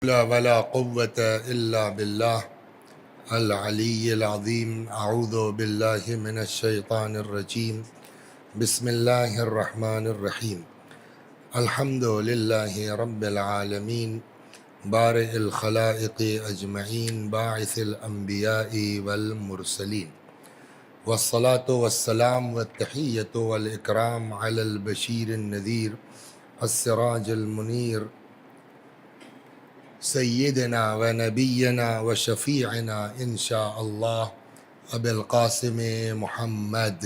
لا ولا قوة إلا بالله العلي العظيم. أعوذ بالله من الشيطان الرجيم. بسم الله الرحمن الرحيم. الحمد لله رب العالمين بارئ الخلائق أجمعين باعث الأنبياء والمرسلين، والصلاة والسلام والتحية والإكرام على البشير النذير السراج المنير سيدنا ونبينا وشفيعنا إن شاء الله أبي القاسم محمد.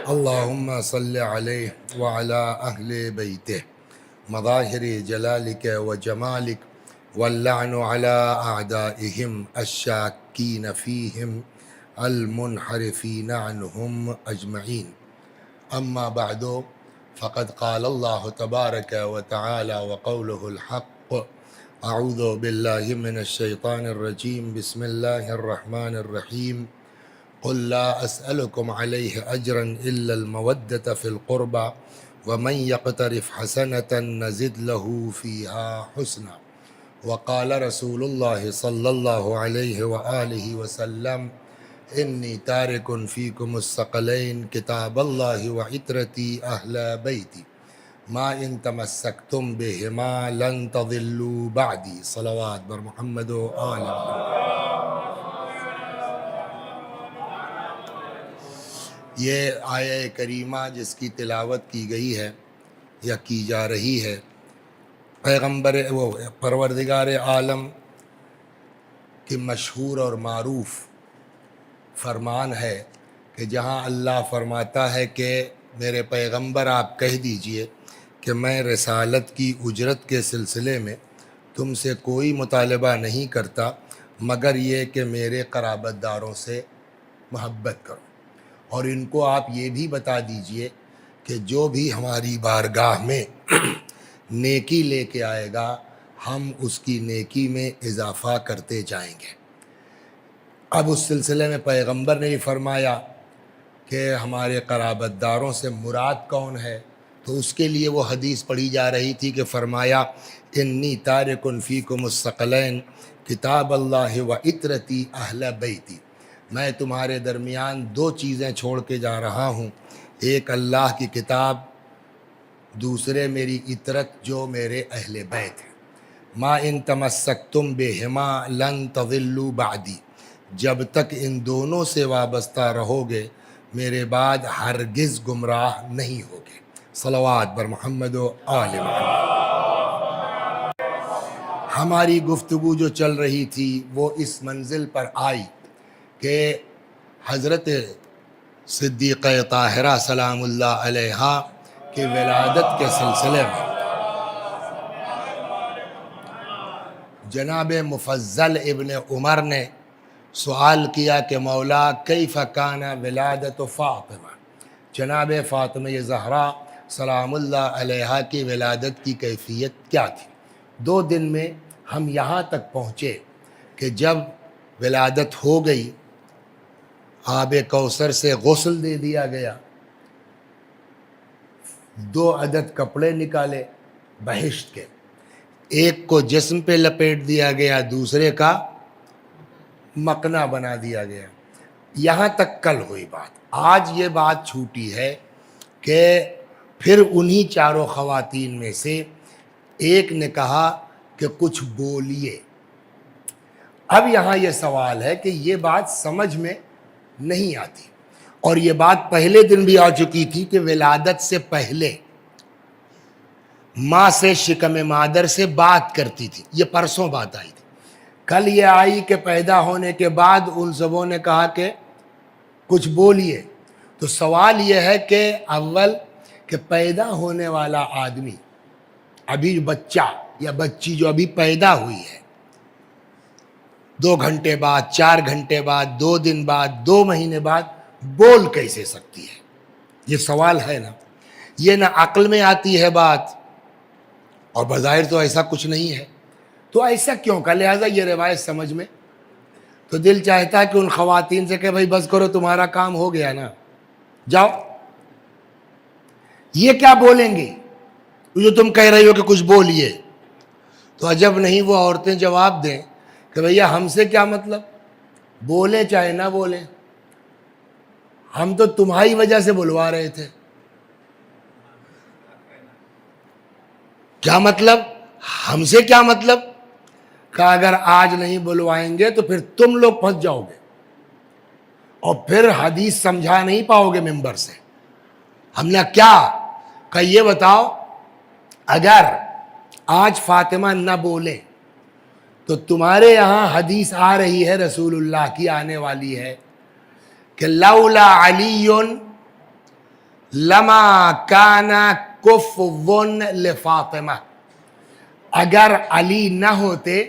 اللهم صل عليه وعلى أهل بيته مظاهر جلالك وجمالك، واللعن على أعدائهم الشاكين فيهم المنحرفين عنهم أجمعين. أما بعد، فقد قال الله تبارك وتعالى وقوله الحق: أعوذ بالله من الشيطان الرجيم. بسم الله الرحمن الرحيم. قل لا أسألكم عليه أجرا إلا المودة في القربى ومن يقترف حسنة نزد له فيها حسنا. وقال رسول الله صلى الله عليه وآله وسلم: إني تارك فيكم الثقلين كتاب الله وعترتي أهل بيتي ما إن تمسكتم بهما لن تضلوا بعدي. صلوات بر محمد و آل محمد. یہ آیہ کریمہ جس کی تلاوت کی گئی ہے یا کی جا رہی ہے، پروردگار عالم کی مشہور اور معروف فرمان ہے کہ جہاں اللہ فرماتا ہے کہ میرے پیغمبر آپ کہہ دیجئے کہ میں رسالت کی اجرت کے سلسلے میں تم سے کوئی مطالبہ نہیں کرتا مگر یہ کہ میرے قرابت داروں سے محبت کرو، اور ان کو آپ یہ بھی بتا دیجئے کہ جو بھی ہماری بارگاہ میں نیکی لے کے آئے گا ہم اس کی نیکی میں اضافہ کرتے جائیں گے۔ اب اس سلسلے میں پیغمبر نے فرمایا کہ ہمارے قرابت داروں سے مراد کون ہے، تو اس کے لیے وہ حدیث پڑھی جا رہی تھی کہ فرمایا: انی تارک فیکم الثقلین کتاب اللہ و عترتی اہل بیتی، میں تمہارے درمیان دو چیزیں چھوڑ کے جا رہا ہوں، ایک اللہ کی کتاب، دوسرے میری عترت جو میرے اہل بیت ہیں۔ ما ان تمسکتم بہما لن تضلوا بعدی، جب تک ان دونوں سے وابستہ رہو گے میرے بعد ہرگز گمراہ نہیں ہوگے۔ صلوات بر محمد و آل محمد۔ ہماری گفتگو جو چل رہی تھی وہ اس منزل پر آئی کہ حضرت صدیقہ طاہرہ سلام اللہ علیہا کی ولادت کے سلسلے میں جناب مفضل ابن عمر نے سوال کیا کہ مولا کیف کان ولادت فاطمہ، جناب فاطمہ زہرا سلام اللہ علیہا کی ولادت کی کیفیت کیا تھی؟ 2 دن میں ہم یہاں تک پہنچے کہ جب ولادت ہو گئی آب کوثر سے غسل دے دیا گیا، 2 عدد کپڑے نکالے بہشت کے، ایک کو جسم پہ لپیٹ دیا گیا، دوسرے کا مکنا بنا دیا گیا۔ یہاں تک کل ہوئی بات۔ آج یہ بات چھوٹی ہے کہ پھر انہی 4 خواتین میں سے ایک نے کہا کہ کچھ بولیے۔ اب یہاں یہ سوال ہے کہ یہ بات سمجھ میں نہیں آتی، اور یہ بات پہلے دن بھی آ چکی تھی کہ ولادت سے پہلے ماں سے شکم مادر سے بات کرتی تھی، یہ پرسوں بات آئی تھی۔ کل یہ آئی کہ پیدا ہونے کے بعد ان سبوں نے کہا کہ کچھ بولیے۔ تو سوال یہ ہے کہ اول کہ پیدا ہونے والا آدمی، ابھی بچہ یا بچی جو ابھی پیدا ہوئی ہے، 2 گھنٹے بعد، 4 گھنٹے بعد، 2 دن بعد، 2 مہینے بعد بول کیسے سکتی ہے؟ یہ سوال ہے نا، یہ نہ عقل میں آتی ہے بات، اور بظاہر تو ایسا کچھ نہیں ہے، تو ایسا کیوں کا؟ لہٰذا یہ روایت سمجھ میں تو دل چاہتا ہے کہ ان خواتین سے کہ بھائی بس کرو، تمہارا کام ہو گیا نا، جاؤ یہ کیا بولیں گے جو تم کہہ رہی ہو کہ کچھ بولیے؟ تو عجب نہیں وہ عورتیں جواب دیں کہ بھیا ہم سے کیا مطلب، بولیں چاہے نہ بولیں، ہم تو تمہاری وجہ سے بلوا رہے تھے۔ کیا مطلب؟ ہم سے کیا مطلب؟ کہ اگر آج نہیں بلوائیں گے تو پھر تم لوگ پھنس جاؤ گے اور پھر حدیث سمجھا نہیں پاؤ گے ممبر سے۔ ہم نے کیا کہ یہ بتاؤ، اگر آج فاطمہ نہ بولے تو تمہارے یہاں حدیث آ رہی ہے رسول اللہ کی، آنے والی ہے کہ لولا علی لما کان کفو لفاطمہ، اگر علی نہ ہوتے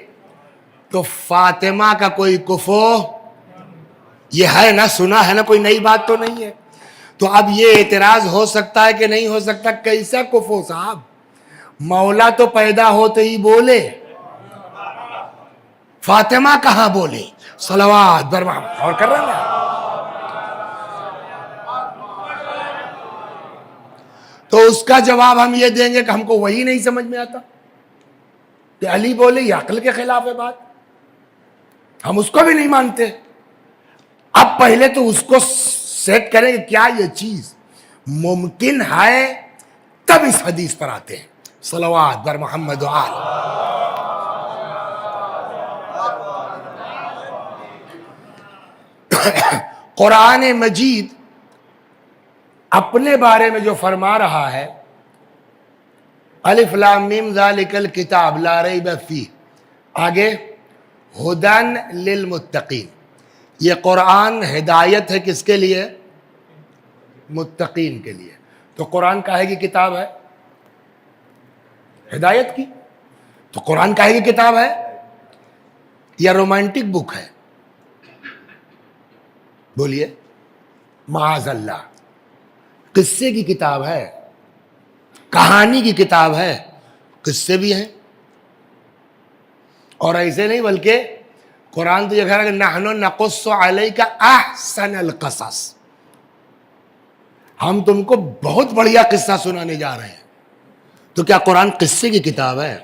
تو فاطمہ کا کوئی کفو، یہ ہے نا، سنا ہے نا، کوئی نئی بات تو نہیں ہے۔ تو اب یہ اعتراض ہو سکتا ہے کہ نہیں ہو سکتا؟ کیسا کفو صاحب، مولا تو پیدا ہوتے ہی بولے، فاطمہ کہاں بولے؟ صلوات بر محمد اور کر رہے ہیں۔ تو اس کا جواب ہم یہ دیں گے کہ ہم کو وہی نہیں سمجھ میں آتا کہ علی بولے، یہ عقل کے خلاف ہے بات، ہم اس کو بھی نہیں مانتے۔ اب پہلے تو اس کو سیٹ کریں کہ کیا یہ چیز ممکن ہے، تب اس حدیث پر آتے ہیں۔ صلوات بر محمد و آل۔ قرآن مجید اپنے بارے میں جو فرما رہا ہے، الف لام میم ذالک الکتاب لا ریب فیہ، آگے ہدن للمتقین، یہ قرآن ہدایت ہے کس کے لیے؟ متقین کے لیے۔ تو قرآن کاہے کی کتاب ہے؟ ہدایت کی۔ تو قرآن کاہے کی کتاب ہے؟ یا رومانٹک بک ہے؟ بولیے، معاذ اللہ، قصے کی کتاب ہے، کہانی کی کتاب ہے، قصے بھی ہیں۔ اور ایسے نہیں، بلکہ قرآن تو یہ کہہ رہا ہے کہ نحن نقص علیک احسن القصص، ہم تم کو بہت بڑھیا قصہ سنانے جا رہے ہیں۔ تو کیا قرآن قصے کی کتاب ہے؟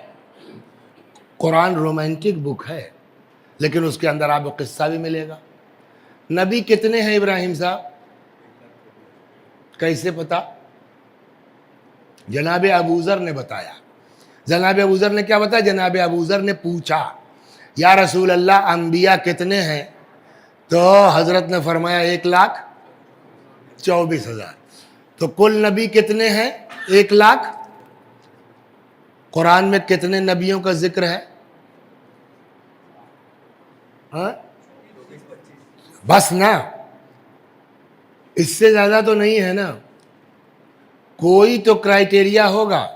قرآن رومانٹک بک ہے، لیکن اس کے اندر آپ کو قصہ بھی ملے گا۔ نبی کتنے ہیں ابراہیم صاحب؟ کیسے پتا؟ جناب ابوذر نے بتایا۔ جناب ابوذر نے کیا بتایا؟ جناب ابوذر نے پوچھا یا رسول اللہ انبیاء کتنے ہیں؟ تو حضرت نے فرمایا 1,24,000۔ تو کل نبی کتنے ہیں؟ 1,00,000۔ قرآن میں کتنے نبیوں کا ذکر ہے؟ بس نا، اس سے زیادہ تو نہیں ہے نا، کوئی تو کرائٹیریا ہوگا۔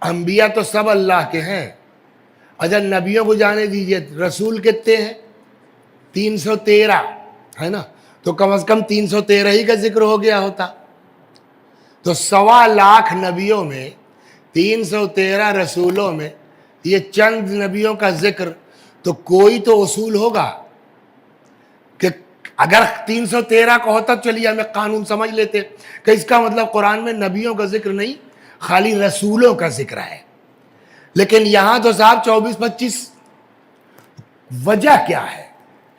انبیاء تو سب اللہ کے ہیں، اچھا نبیوں کو جانے دیجئے، رسول کتنے ہیں؟ 313 ہے نا، تو کم از کم 313 ہی کا ذکر ہو گیا ہوتا۔ تو 1,25,000 نبیوں میں، 313 رسولوں میں یہ چند نبیوں کا ذکر، تو کوئی تو اصول ہوگا کہ اگر 313 کا ہوتا چلیے ہمیں قانون سمجھ لیتے کہ اس کا مطلب قرآن میں نبیوں کا ذکر نہیں، خالی رسولوں کا ذکر ہے۔ لیکن یہاں تو صاحب 24-25۔ وجہ کیا ہے؟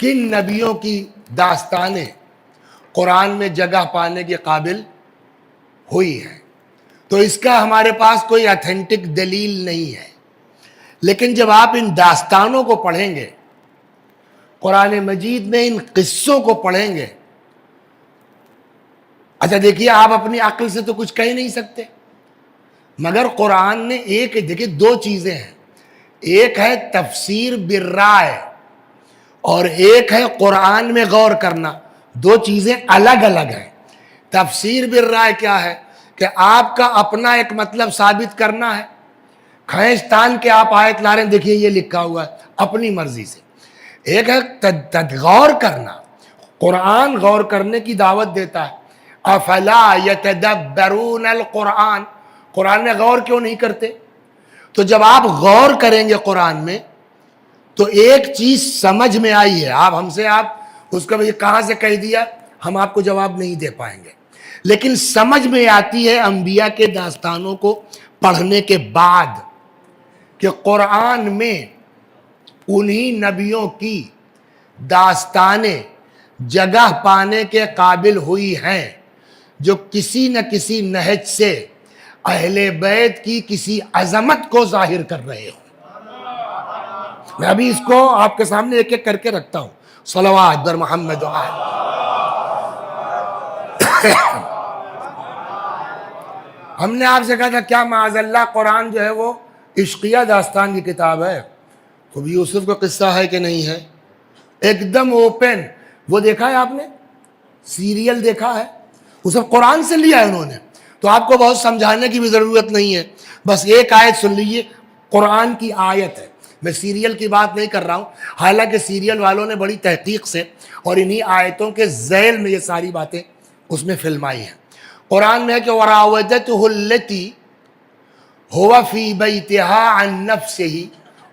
کن نبیوں کی داستانیں قرآن میں جگہ پانے کے قابل ہوئی ہیں؟ تو اس کا ہمارے پاس کوئی ایتھینٹک دلیل نہیں ہے، لیکن جب آپ ان داستانوں کو پڑھیں گے، قرآن مجید میں ان قصوں کو پڑھیں گے، اچھا دیکھیے آپ اپنی عقل سے تو کچھ کہہ نہیں سکتے، مگر قرآن نے دیکھیے 2 چیزیں ہیں، ایک ہے تفسیر بالرائے اور ایک ہے قرآن میں غور کرنا، 2 چیزیں الگ الگ ہیں۔ تفسیر بالرائے کیا ہے؟ کہ آپ کا اپنا ایک مطلب ثابت کرنا ہے، کھینچ تان کے آپ آیت لا رہے ہیں، دیکھیے یہ لکھا ہوا ہے اپنی مرضی سے۔ ایک ہے غور کرنا، قرآن غور کرنے کی دعوت دیتا ہے۔ افلا یتدبرون القرآن، قرآن میں غور کیوں نہیں کرتے؟ تو جب آپ غور کریں گے قرآن میں تو ایک چیز سمجھ میں آئی ہے، آپ ہم سے آپ اس کا کہاں سے کہہ دیا، ہم آپ کو جواب نہیں دے پائیں گے، لیکن سمجھ میں آتی ہے انبیاء کے داستانوں کو پڑھنے کے بعد کہ قرآن میں انہی نبیوں کی داستانیں جگہ پانے کے قابل ہوئی ہیں جو کسی نہ کسی نہج سے اہل بیت کی کسی عظمت کو ظاہر کر رہے ہوں. میں ابھی اس کو آپ کے سامنے ایک ایک کر کے رکھتا ہوں. صلوات بر محمد و آل. ہم نے آپ سے کہا تھا کیا معاذ اللہ قرآن جو ہے وہ عشقیہ داستان کی کتاب ہے؟ تو یوسف کا قصہ ہے کہ نہیں ہے؟ ایک دم اوپن. وہ دیکھا ہے آپ نے سیریل دیکھا ہے؟ وہ سب قرآن سے لیا ہے انہوں نے. تو آپ کو بہت سمجھانے کی بھی ضرورت نہیں ہے, بس ایک آیت سن لیجیے, قرآن کی آیت ہے. میں سیریل کی بات نہیں کر رہا ہوں, حالانکہ سیریل والوں نے بڑی تحقیق سے اور انہی آیتوں کے ذیل میں یہ ساری باتیں اس میں فلمائی ہیں. قرآن میں ہے کہ وراودته التي هو في بيتها عن نفسه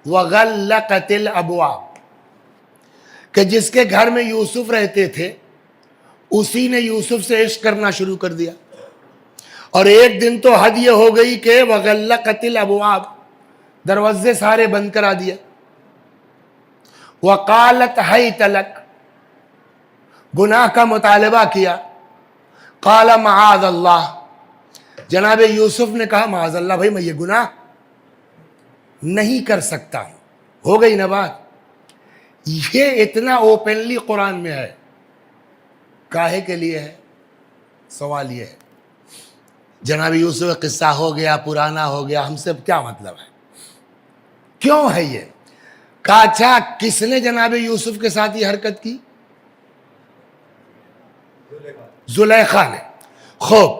وغلقت الابواب, کہ جس کے گھر میں یوسف رہتے تھے اسی نے یوسف سے عشق کرنا شروع کر دیا, اور ایک دن تو حد یہ ہو گئی کہ وغلقت الابواب, دروازے سارے بند کرا دیا. وقالت حیت لک, گناہ کا مطالبہ کیا. قال معاذ اللہ, جناب یوسف نے کہا معاذ اللہ بھائی میں یہ گناہ نہیں کر سکتا ہوں. ہو گئی نا بات. یہ اتنا اوپنلی قرآن میں ہے, کاہے کے لیے ہے؟ سوال یہ ہے. جناب یوسف کا قصہ ہو گیا, پرانا ہو گیا, ہم سے کیا مطلب ہے؟ کیوں ہے یہ؟ کہا اچھا کس نے جناب یوسف کے ساتھ یہ حرکت کی؟ زلیخا نے. خوب,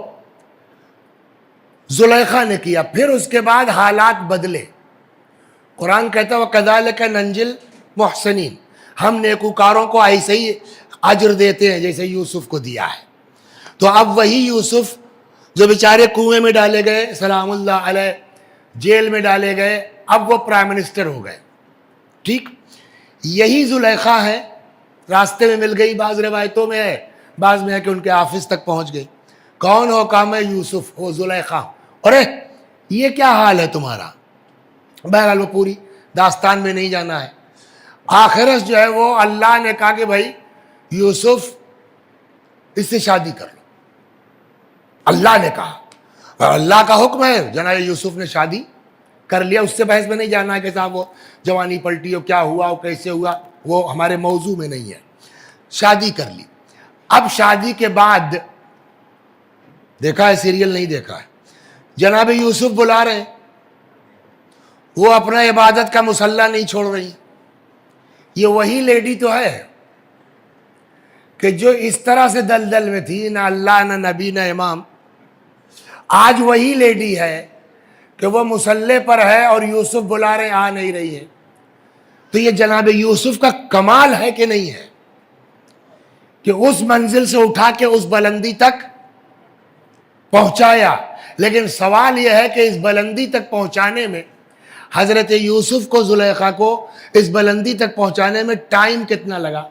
زلیخا نے کیا. پھر اس کے بعد حالات بدلے. قرآن کہتا ہے وَكَذَلِكَ نَنْجِي الْمُحْسِنِينَ, ہم نیکوکاروں کو ایسے ہی اجر دیتے ہیں جیسے یوسف کو دیا ہے. تو اب وہی یوسف جو بیچارے کنویں میں ڈالے گئے سلام اللہ علیہ, جیل میں ڈالے گئے, اب وہ پرائم منسٹر ہو گئے. ٹھیک, یہی زلیخا ہے, راستے میں مل گئی, بعض روایتوں میں ہے, بعض میں ہے کہ ان کے آفس تک پہنچ گئی. کون ہو؟ کہا میں یوسف ہو. زلیخا, ارے یہ کیا حال ہے تمہارا؟ بہرحال وہ پوری داستان میں نہیں جانا ہے. آخرت جو ہے وہ اللہ نے کہا کہ بھائی یوسف اس سے شادی کر لو. اللہ نے کہا, اور اللہ کا حکم ہے. جناب یوسف نے شادی کر لیا. اس سے بحث میں نہیں جانا ہے کہ صاحب وہ جوانی پلٹی ہو, کیا ہوا, وہ کیسے ہوا, وہ ہمارے موضوع میں نہیں ہے. شادی کر لی. اب شادی کے بعد دیکھا ہے سیریل نہیں دیکھا ہے, جناب یوسف بلا رہے ہیں, وہ اپنا عبادت کا مسلح نہیں چھوڑ رہی. یہ وہی لیڈی تو ہے کہ جو اس طرح سے دلدل میں تھی, نہ اللہ نہ نبی نہ امام. آج وہی لیڈی ہے کہ وہ مسلح پر ہے اور یوسف بلا رہے آ نہیں رہی ہے. تو یہ جناب یوسف کا کمال ہے کہ نہیں ہے کہ اس منزل سے اٹھا کے اس بلندی تک پہنچایا. لیکن سوال یہ ہے کہ اس بلندی تک پہنچانے میں حضرت یوسف کو, زلیخا کو اس بلندی تک پہنچانے میں ٹائم کتنا لگا؟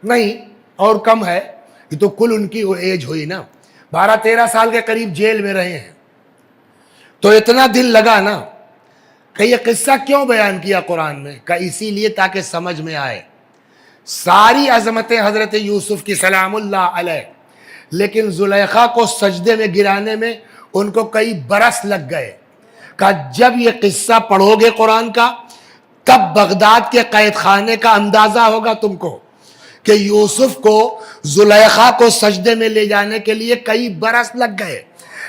نہیں, اور کم ہے. یہ تو کل ان کی ایج ہوئی نا, 12-13 سال کے قریب جیل میں رہے ہیں, تو اتنا دل لگا نا. کہ یہ قصہ کیوں بیان کیا قرآن میں؟ کہ اسی لیے تاکہ سمجھ میں آئے ساری عظمتیں حضرت یوسف کی سلام اللہ علیہ, لیکن زلیخا کو سجدے میں گرانے میں ان کو کئی برس لگ گئے. کہ جب یہ قصہ پڑھو گے قرآن کا تب بغداد کے قید خانے کا اندازہ ہوگا تم کو کہ یوسف کو زلیخا کو سجدے میں لے جانے کے لیے کئی برس لگ گئے.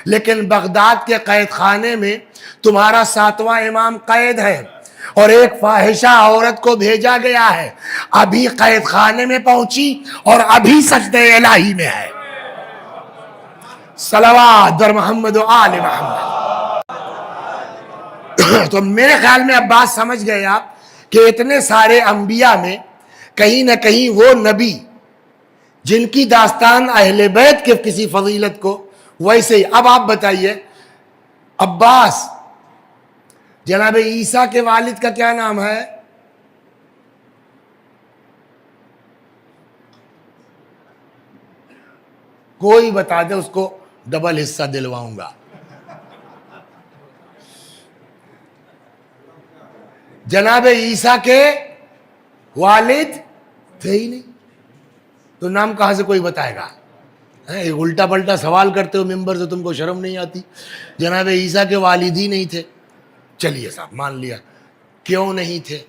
لیکن بغداد کے قید خانے میں تمہارا 7واں امام قید ہے اور ایک فاحشہ عورت کو بھیجا گیا ہے, ابھی قید خانے میں پہنچی اور ابھی سجدے الہی میں ہے. صلوات در محمد و آل محمد. تو میرے خیال میں اب بات سمجھ گئے آپ کہ اتنے سارے انبیاء میں کہیں نہ کہیں وہ نبی جن کی داستان اہل بیت کے کسی فضیلت کو ویسے ہی. اب آپ بتائیے عباس, جناب عیسیٰ کے والد کا کیا نام ہے؟ کوئی بتا دے اس کو ڈبل حصہ دلواؤں گا. جناب عیسیٰ کے والد تھے ہی نہیں تو نام کہاں سے کوئی بتائے گا؟ ایک الٹا پلٹا سوال کرتے ہو ممبر سے, تم کو شرم نہیں آتی؟ جناب عیسیٰ کے والد ہی نہیں تھے. چلیے صاحب مان لیا, کیوں نہیں تھے؟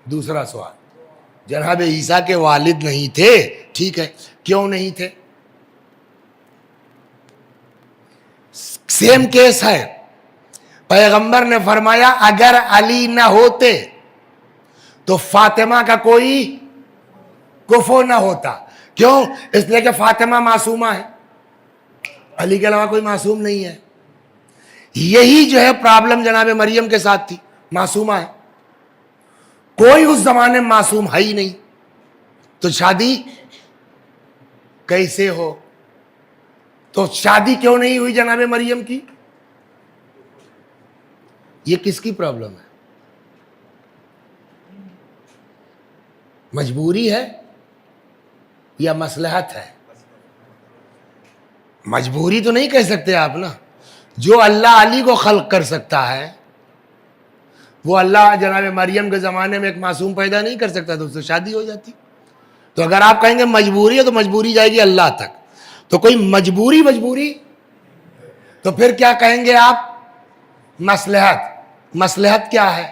دوسرا سوال, جناب عیسیٰ کے والد نہیں تھے, ٹھیک ہے, کیوں نہیں تھے؟ سیم کیس ہے. پیغمبر نے فرمایا اگر علی نہ ہوتے تو فاطمہ کا کوئی کفو نہ ہوتا. کیوں؟ اس لیے کہ فاطمہ معصومہ ہے, علی کے علاوہ کوئی معصوم نہیں ہے. یہی جو ہے پرابلم جناب مریم کے ساتھ تھی, معصومہ ہے, کوئی اس زمانے میں معصوم ہے ہی نہیں, تو شادی کیسے ہو؟ تو شادی کیوں نہیں ہوئی جناب مریم کی؟ یہ کس کی پرابلم ہے؟ مجبوری ہے یا مصلحت ہے؟ مجبوری تو نہیں کہہ سکتے آپ نا. جو اللہ علی کو خلق کر سکتا ہے وہ اللہ جناب مریم کے زمانے میں ایک معصوم پیدا نہیں کر سکتا, تو اس سے شادی ہو جاتی. تو اگر آپ کہیں گے مجبوری ہے تو مجبوری جائے گی اللہ تک, تو کوئی مجبوری تو پھر کیا کہیں گے آپ؟ مصلحت. مصلحت کیا ہے؟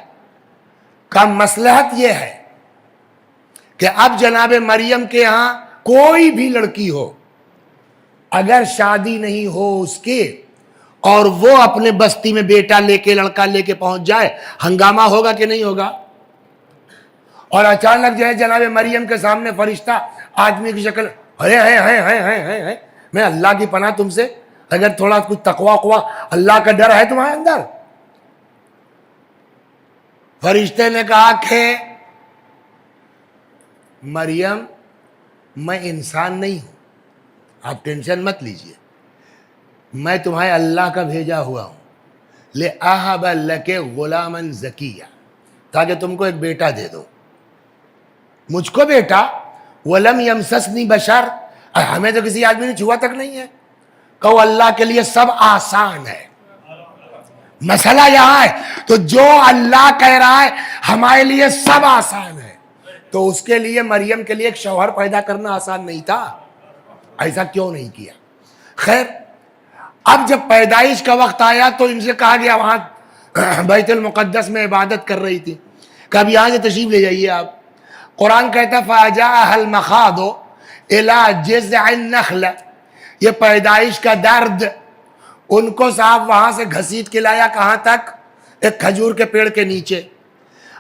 کا مصلحت یہ ہے کہ اب جناب مریم کے ہاں کوئی بھی لڑکی ہو, اگر شادی نہیں ہو اس کے اور وہ اپنے بستی میں بیٹا لے کے لڑکا لے کے پہنچ جائے, ہنگامہ ہوگا کہ نہیں ہوگا؟ اور اچانک جو ہے جناب مریم کے سامنے فرشتہ آدمی کی شکل, ہے میں اللہ کی پناہ تم سے, اگر تھوڑا کچھ تقوی قوا اللہ کا ڈر ہے تمہارے اندر. فرشتے نے کہا کہ مریم میں انسان نہیں ہوں, آپ ٹینشن مت لیجئے, میں تمہیں اللہ کا بھیجا ہوا ہوں, لِأَهَبَ لَكَ غُلَامًا زَكِيًّا, تاکہ تم کو ایک بیٹا دے دو. مجھ کو بیٹا, وَلَمْ يَمْسَسْنِي بَشَرٌ, ہمیں تو کسی آدمی نے چھوا تک نہیں ہے. کہو اللہ کے لیے سب آسان ہے. مسئلہ یہاں ہے, تو جو اللہ کہہ رہا ہے ہمارے لیے سب آسان ہے, تو اس کے لیے مریم کے لیے ایک شوہر پیدا کرنا آسان نہیں تھا؟ ایسا کیوں نہیں کیا؟ خیر, اب جب پیدائش کا وقت آیا تو ان سے کہا گیا, وہاں بیت المقدس میں عبادت کر رہی تھی, کہ اب یہاں سے تشریف لے جائیے آپ. قرآن کہتا فَأَجَاءَهَا الْمَخَاضُ إِلَىٰ جِذْعِ النَّخْلَ, یہ پیدائش کا درد ان کو صاحب وہاں سے گھسیٹ کے لایا کہاں تک؟ ایک کھجور کے پیڑ کے نیچے.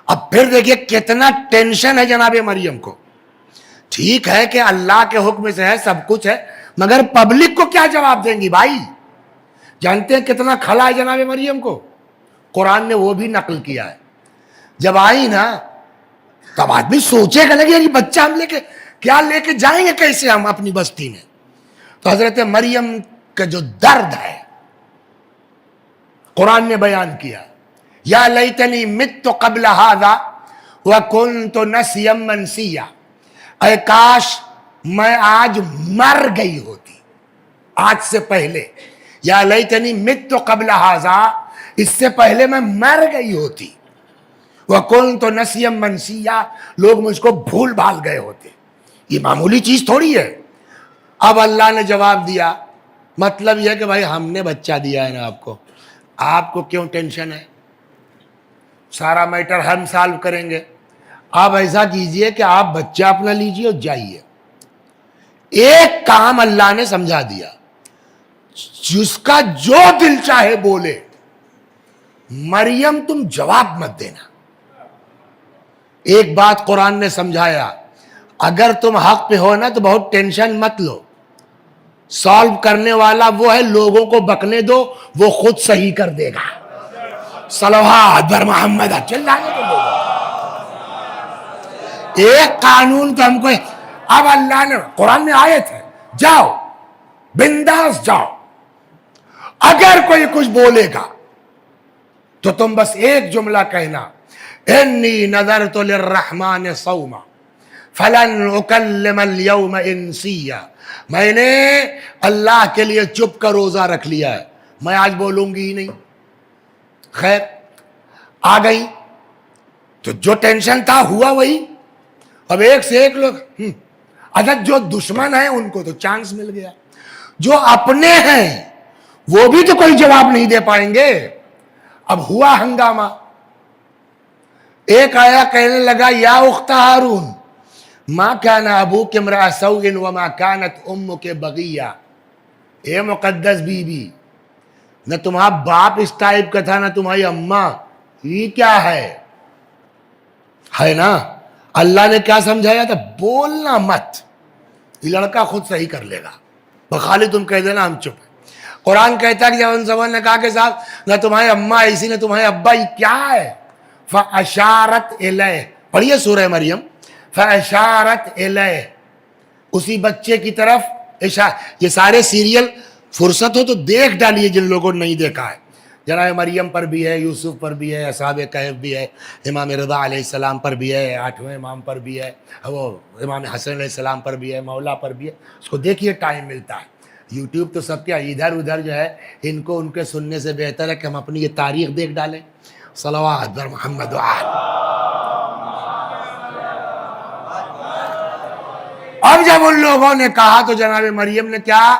اب پھر دیکھیے کتنا ٹینشن ہے جناب مریم کو. ٹھیک ہے کہ اللہ کے حکم سے ہے, سب کچھ ہے, مگر پبلک کو کیا جواب دیں گی بھائی؟ جانتے ہیں کتنا کھلا ہے جناب مریم کو؟ قرآن نے وہ بھی نقل کیا ہے. جب آئی نا تب آدمی سوچے گا لگے کہ بچہ ہم لے کے جائیں گے کیسے ہم اپنی بستی میں؟ تو حضرت مریم کا جو درد ہے قرآن نے بیان کیا, یا لیتنی مت قبل ھذا وکنت نسیا منسیا, اے کاش میں آج مر گئی ہوتی, آج سے پہلے. یا لیتنی مت قبل ھذا, اس سے پہلے میں مر گئی ہوتی. وکنت نسیا منسیا, لوگ مجھ کو بھول بھال گئے ہوتے. یہ معمولی چیز تھوڑی ہے. اب اللہ نے جواب دیا, مطلب یہ کہ بھائی ہم نے بچہ دیا ہے نا آپ کو کیوں ٹینشن ہے؟ سارا میٹر ہم سالو کریں گے. آپ ایسا کیجئے کہ آپ بچہ اپنا لیجئے اور جائیے. ایک کام اللہ نے سمجھا دیا, جس کا جو دل چاہے بولے, مریم تم جواب مت دینا. ایک بات قرآن نے سمجھایا, اگر تم حق پہ ہو نا تو بہت ٹینشن مت لو, سالو کرنے والا وہ ہے, لوگوں کو بکنے دو, وہ خود صحیح کر دے گا. صلوات بر محمد, چلانے تو لوگوں. ایک قانون تو ہم کو, اب اللہ نے قرآن میں آیت ہے, جاؤ بنداس جاؤ, اگر کوئی کچھ بولے گا تو تم بس ایک جملہ کہنا, انی نذرت للرحمن صوما, فلن اکلم اليوم انسیا، میں نے اللہ کے لیے چپ کا روزہ رکھ لیا ہے، میں آج بولوں گی ہی نہیں۔ خیر آ گئی تو جو ٹینشن تھا ہوا وہی۔ اب ایک سے ایک لوگ عدد جو دشمن ہیں ان کو تو چانس مل گیا، جو اپنے ہیں وہ بھی تو کوئی جواب نہیں دے پائیں گے۔ اب ہوا ہنگامہ، ایک آیا کہنے لگا یا اخت ہارون ما کان ابوک امرأ سوء وما کانت امک بغیہ، اے مقدس بی بی، نہ تمہارا باپ اس ٹائپ کا تھا نہ تمہاری اماں، یہ کیا ہے نا؟ اللہ نے کیا سمجھایا تھا؟ بولنا مت، یہ لڑکا خود صحیح کر لے گا، بخالی تم کہہ دینا ہم چپ ہیں۔ قرآن کہتا ہے کہ جب ان سوال نے کہا کہ صاحب نہ تمہارے اماں ایسی نہ تمہارے ابا، یہ کیا ہے؟ فَأَشَارَتْ إِلَيْهِ، پڑھیے سورہ مریم، فَأَشَارَتْ إِلَيْهِ، اسی بچے کی طرف یہ سارے سیریل فرصت ہو تو دیکھ ڈالیے جن لوگوں نے نہیں دیکھا ہے۔ جناب مریم پر بھی ہے، یوسف پر بھی ہے، اصحاب کہف بھی ہے، امام رضا علیہ السلام پر بھی ہے، 8ویں امام پر بھی ہے، وہ امام حسن علیہ السلام پر بھی ہے، مولا پر بھی ہے۔ اس کو دیکھیے، ٹائم ملتا ہے۔ یوٹیوب تو سب کیا ادھر ادھر جو ہے، ان کو ان کے سننے سے بہتر ہے کہ ہم اپنی یہ تاریخ دیکھ ڈالیں۔ صلوات بر محمد وآل۔ اب جب ان لوگوں نے کہا تو جناب مریم نے کیا؟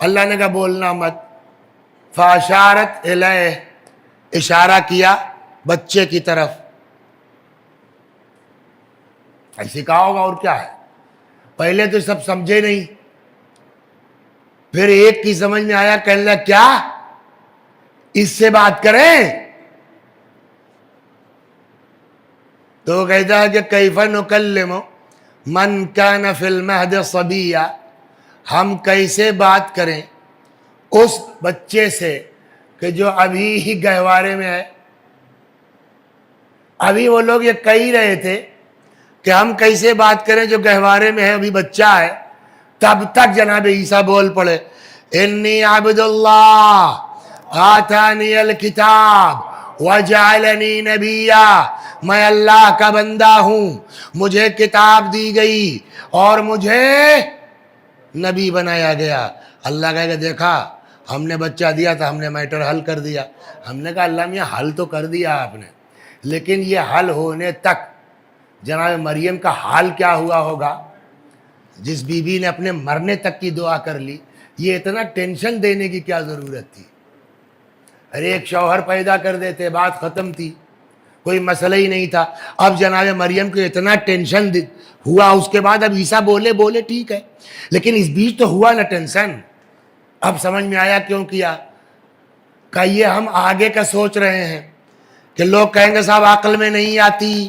اللہ نے کہا بولنا مت۔ فاشارت الیہ، اشارہ کیا بچے کی طرف، ایسے کہا ہوگا اور کیا ہے۔ پہلے تو سب سمجھے نہیں، پھر ایک کی سمجھ میں آیا، کہنے لگا کیا اس سے بات کریں؟ تو وہ کہتا ہے کہ کیف نکلم من کان فی المہد صبیا، ہم کیسے بات کریں اس بچے سے کہ جو ابھی ہی گہوارے میں ہے۔ ابھی وہ لوگ یہ کہہ رہے تھے کہ ہم کیسے بات کریں جو گہوارے میں ہے، ابھی بچہ ہے۔ تب تک جناب عیسیٰ بول پڑے، انی عبد اللہ آتانی الکتاب وجعلنی نبیا، میں اللہ کا بندہ ہوں، مجھے کتاب دی گئی اور مجھے نبی بنایا گیا۔ اللہ کہے گا دیکھا ہم نے بچہ دیا تھا، ہم نے میٹر حل کر دیا۔ ہم نے کہا اللہ میاں حل تو کر دیا آپ نے، لیکن یہ حل ہونے تک جناب مریم کا حال کیا ہوا ہوگا؟ جس بی بی نے اپنے مرنے تک کی دعا کر لی، یہ اتنا ٹینشن دینے کی کیا ضرورت تھی؟ ہر ایک شوہر پیدا کر دیتے، بات ختم تھی، کوئی مسئلہ ہی نہیں تھا۔ اب جناب مریم کو اتنا ٹینشن ہوا، اس کے بعد اب عیسیٰ بولے ٹھیک ہے، لیکن اس بیچ تو ہوا نا ٹینشن۔ اب سمجھ میں آیا کیوں کیا؟ کہ یہ ہم آگے کا سوچ رہے ہیں کہ لوگ کہیں گے صاحب عقل میں نہیں آتی،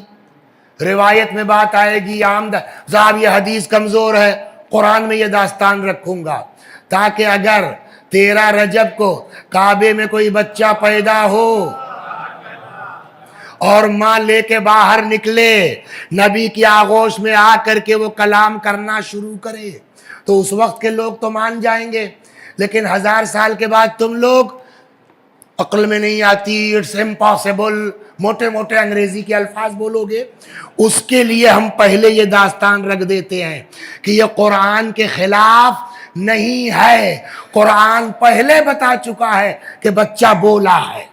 روایت میں بات آئے گی، صاحب یہ حدیث کمزور ہے، قرآن میں یہ داستان رکھوں گا تاکہ اگر 13 رجب کو کعبے میں کوئی بچہ پیدا ہو اور ماں لے کے باہر نکلے، نبی کی آغوش میں آ کر کے وہ کلام کرنا شروع کرے، تو اس وقت کے لوگ تو مان جائیں گے۔ لیکن 1000 سال کے بعد تم لوگ عقل میں نہیں آتی، اٹس امپاسبل، موٹے موٹے انگریزی کے الفاظ بولو گے۔ اس کے لیے ہم پہلے یہ داستان رکھ دیتے ہیں کہ یہ قرآن کے خلاف نہیں ہے، قرآن پہلے بتا چکا ہے کہ بچہ بولا ہے۔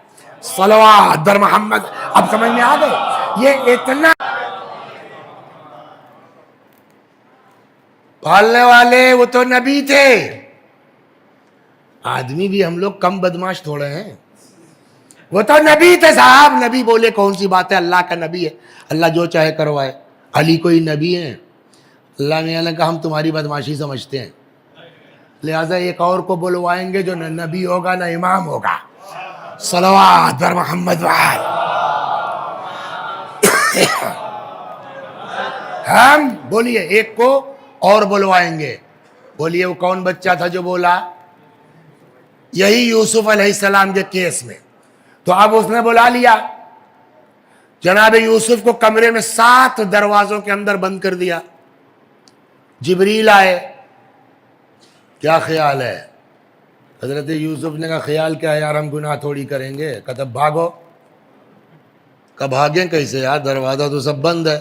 صلوات بر محمد۔ اب سمجھ میں آ گئے؟ یہ اتنا پالنے والے وہ تو نبی تھے، آدمی بھی ہم لوگ کم بدماش تھوڑے ہیں، وہ تو نبی تھے صاحب۔ نبی بولے کون سی بات ہے، اللہ کا نبی ہے، اللہ جو چاہے کروائے۔ علی کوئی نبی ہے؟ اللہ نے کہا ہم تمہاری بدماشی سمجھتے ہیں، لہذا ایک اور کو بلوائیں گے جو نہ نبی ہوگا نہ امام ہوگا۔ صلوات بر محمد وآل۔ ہم بولیے ایک کو اور بلوائیں گے، بولیے وہ کون بچہ تھا جو بولا؟ یہی یوسف علیہ السلام کے کیس میں۔ تو اب اس نے بلا لیا، جناب یوسف کو کمرے میں 7 دروازوں کے اندر بند کر دیا۔ جبریل آئے، کیا خیال ہے؟ حضرت یوسف نے کہا خیال کیا ہے یار، ہم گناہ تھوڑی کریں گے۔ کہتا بھاگو۔ کہا بھاگیں کیسے یار، دروازہ تو سب بند ہے۔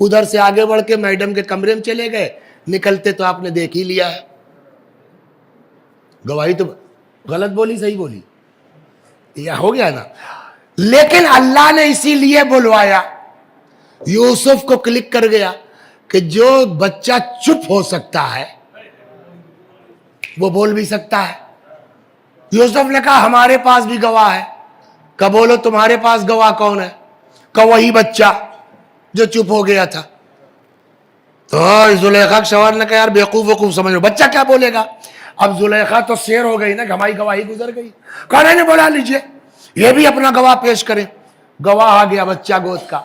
ادھر سے آگے بڑھ کے میڈم کے کمرے میں چلے گئے, نکلتے تو آپ نے دیکھ ہی لیا ہے. گواہی تو غلط بولی صحیح بولی, یہ ہو گیا نا. لیکن اللہ نے اسی لیے بلوایا, یوسف کو کلک کر گیا کہ جو بچہ چپ ہو سکتا ہے وہ بول بھی سکتا ہے. یوسف نے کہا ہمارے پاس بھی گواہ ہے. کہ بولو تمہارے پاس گواہ کون ہے؟ کہ وہی بچہ جو چپ ہو گیا تھا. تو زلیخا کے شوہر نے کہا یار بیوقوف وقوف سمجھ لو, بچہ کیا بولے گا؟ اب زلیخا تو شیر ہو گئی نا کہ ہماری گواہی گزر گئی. کہا نہیں بلا لیجئے, یہ بھی اپنا گواہ پیش کریں. گواہ آ گیا بچہ گود کا.